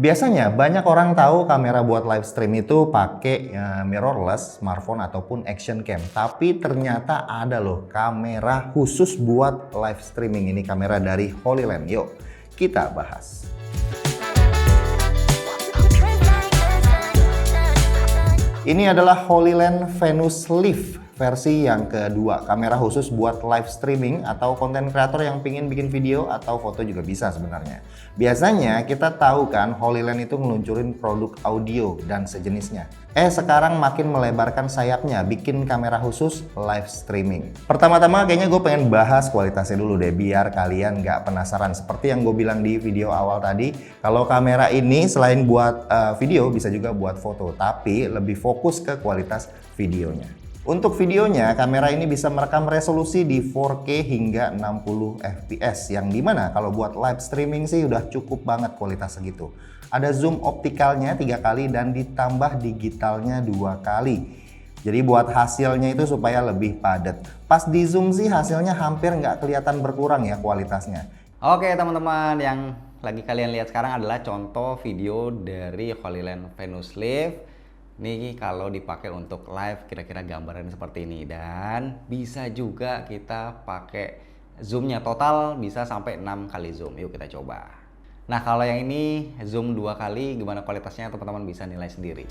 Biasanya banyak orang tahu kamera buat live stream itu pakai mirrorless smartphone ataupun action cam. Tapi ternyata ada loh kamera khusus buat live streaming. Ini kamera dari HoloLens. Yuk kita bahas. Ini adalah HoloLens Venus Live versi yang kedua. Kamera khusus buat live streaming atau konten kreator yang pingin bikin video atau foto juga bisa sebenarnya. Biasanya kita tahu kan HoloLens itu ngeluncurin produk audio dan sejenisnya. Sekarang makin melebarkan sayapnya, bikin kamera khusus live streaming. Pertama-tama kayaknya gue pengen bahas kualitasnya dulu deh, biar kalian nggak penasaran. Seperti yang gue bilang di video awal tadi, kalau kamera ini selain buat video bisa juga buat foto, tapi lebih fokus ke kualitas videonya. Untuk videonya, kamera ini bisa merekam resolusi di 4K hingga 60 fps, yang dimana kalau buat live streaming sih udah cukup banget kualitas segitu. Ada zoom optikalnya 3 kali dan ditambah digitalnya 2 kali. Jadi buat hasilnya itu supaya lebih padat. Pas di zoom sih hasilnya hampir nggak kelihatan berkurang ya kualitasnya. Oke teman-teman, yang lagi kalian lihat sekarang adalah contoh video dari HoloLens Venus Live. Ini kalau dipakai untuk live kira-kira gambaran seperti ini, dan bisa juga kita pakai zoomnya total bisa sampai 6 kali zoom. Yuk kita coba. Nah kalau yang ini zoom 2 kali, gimana kualitasnya teman-teman bisa nilai sendiri.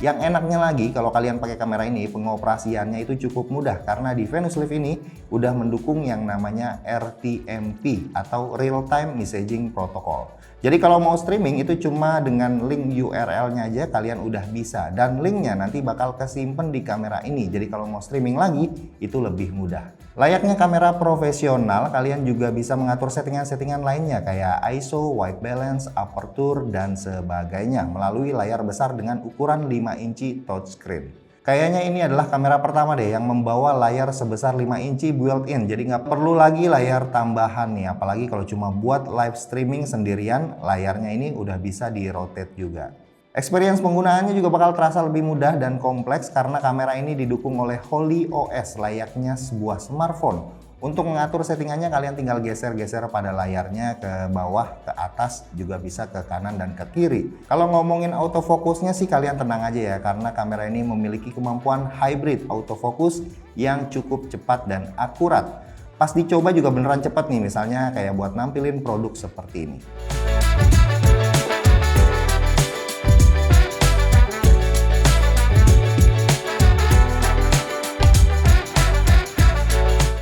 Yang enaknya lagi kalau kalian pakai kamera ini, pengoperasiannya itu cukup mudah karena di Venus Live ini udah mendukung yang namanya RTMP atau Real Time Messaging Protocol. Jadi kalau mau streaming itu cuma dengan link URL-nya aja kalian udah bisa, dan linknya nanti bakal kesimpan di kamera ini. Jadi kalau mau streaming lagi itu lebih mudah. Layaknya kamera profesional, kalian juga bisa mengatur settingan-settingan lainnya kayak ISO, white balance, aperture, dan sebagainya melalui layar besar dengan ukuran 5 inci touchscreen. Kayaknya ini adalah kamera pertama deh yang membawa layar sebesar 5 inci built-in, jadi nggak perlu lagi layar tambahan nih. Apalagi kalau cuma buat live streaming sendirian, layarnya ini udah bisa di-rotate juga. Experience penggunaannya juga bakal terasa lebih mudah dan kompleks karena kamera ini didukung oleh HoloOS layaknya sebuah smartphone. Untuk mengatur settingannya kalian tinggal geser-geser pada layarnya ke bawah, ke atas, juga bisa ke kanan dan ke kiri. Kalau ngomongin autofocusnya sih kalian tenang aja ya, karena kamera ini memiliki kemampuan hybrid autofocus yang cukup cepat dan akurat. Pas dicoba juga beneran cepat nih, misalnya kayak buat nampilin produk seperti ini.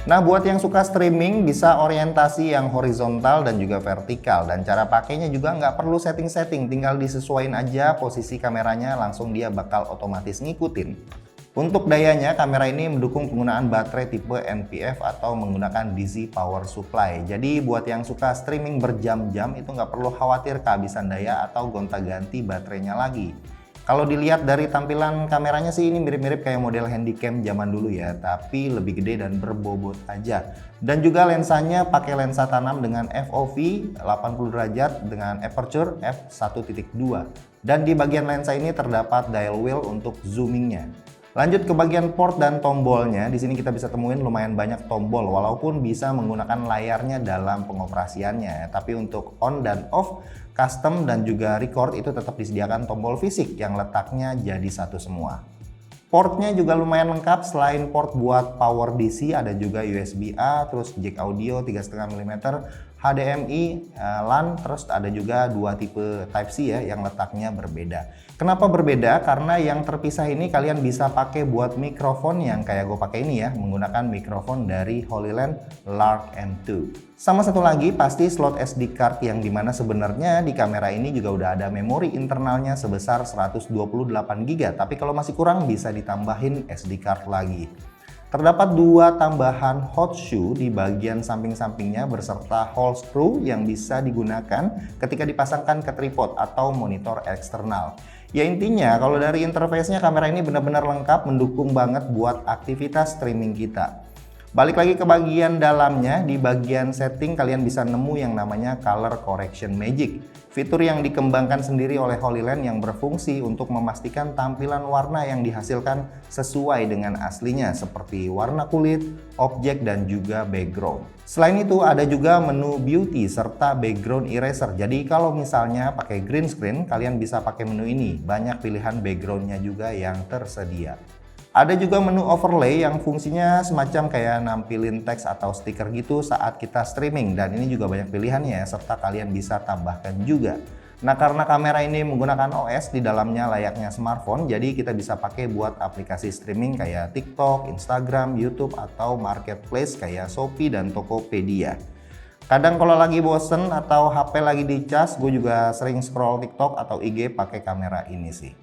Nah buat yang suka streaming bisa orientasi yang horizontal dan juga vertikal, dan cara pakainya juga nggak perlu setting-setting, tinggal disesuaikan aja posisi kameranya, langsung dia bakal otomatis ngikutin. Untuk dayanya, kamera ini mendukung penggunaan baterai tipe NPF atau menggunakan DC power supply. Jadi buat yang suka streaming berjam-jam itu nggak perlu khawatir kehabisan daya atau gonta-ganti baterainya lagi. Kalau dilihat dari tampilan kameranya sih ini mirip-mirip kayak model handycam zaman dulu ya, tapi lebih gede dan berbobot aja. Dan juga lensanya pakai lensa tanam dengan FOV 80 derajat dengan aperture f1.2. Dan di bagian lensa ini terdapat dial wheel untuk zoomingnya. Lanjut ke bagian port dan tombolnya. Di sini kita bisa temuin lumayan banyak tombol, walaupun bisa menggunakan layarnya dalam pengoperasiannya. Tapi untuk on dan off, custom dan juga record itu tetap disediakan tombol fisik yang letaknya jadi satu semua. Portnya juga lumayan lengkap, selain port buat power DC ada juga USB-A, terus jack audio 3,5 mm, HDMI, LAN, terus ada juga 2 tipe Type-C ya yang letaknya berbeda. Kenapa berbeda? Karena yang terpisah ini kalian bisa pakai buat mikrofon yang kayak gue pakai ini ya, menggunakan mikrofon dari HoloLens Lark M2. Sama satu lagi pasti slot SD card, yang dimana sebenarnya di kamera ini juga udah ada memori internalnya sebesar 128 GB, tapi kalau masih kurang bisa ditambahin SD card lagi. Terdapat 2 tambahan hot shoe di bagian samping-sampingnya beserta hole screw yang bisa digunakan ketika dipasangkan ke tripod atau monitor eksternal. Ya intinya kalau dari interface-nya kamera ini benar-benar lengkap, mendukung banget buat aktivitas streaming kita. Balik lagi ke bagian dalamnya, di bagian setting kalian bisa nemu yang namanya Color Correction Magic. Fitur yang dikembangkan sendiri oleh Holyland yang berfungsi untuk memastikan tampilan warna yang dihasilkan sesuai dengan aslinya seperti warna kulit, objek, dan juga background. Selain itu ada juga menu beauty serta background eraser. Jadi kalau misalnya pakai green screen, kalian bisa pakai menu ini. Banyak pilihan backgroundnya juga yang tersedia. Ada juga menu overlay yang fungsinya semacam kayak nampilin teks atau stiker gitu saat kita streaming, dan ini juga banyak pilihannya serta kalian bisa tambahkan juga. Nah, karena kamera ini menggunakan OS di dalamnya layaknya smartphone, jadi kita bisa pakai buat aplikasi streaming kayak TikTok, Instagram, YouTube, atau marketplace kayak Shopee dan Tokopedia. Kadang kalau lagi bosen atau HP lagi dicas, gue juga sering scroll TikTok atau IG pakai kamera ini sih.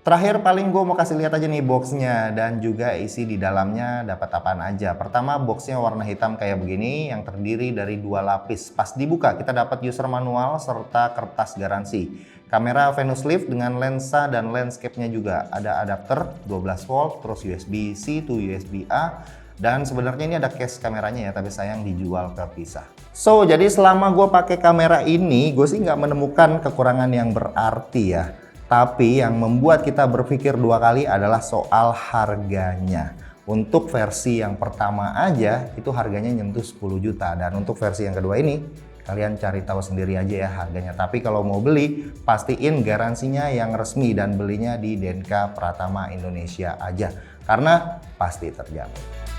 Terakhir paling gue mau kasih lihat aja nih boxnya dan juga isi di dalamnya dapat apaan aja. Pertama, boxnya warna hitam kayak begini yang terdiri dari 2 lapis. Pas dibuka kita dapat user manual serta kertas garansi. Kamera Venus Lift dengan lensa dan landscape-nya juga. Ada adapter 12 volt, terus USB-C to USB-A. Dan sebenarnya ini ada case kameranya ya, tapi sayang dijual terpisah. So, jadi selama gue pakai kamera ini, gue sih nggak menemukan kekurangan yang berarti ya. Tapi yang membuat kita berpikir 2 kali adalah soal harganya. Untuk versi yang pertama aja itu harganya nyentuh 10 juta. Dan untuk versi yang kedua ini kalian cari tahu sendiri aja ya harganya. Tapi kalau mau beli pastiin garansinya yang resmi dan belinya di Denka Pratama Indonesia aja. Karena pasti terjamin.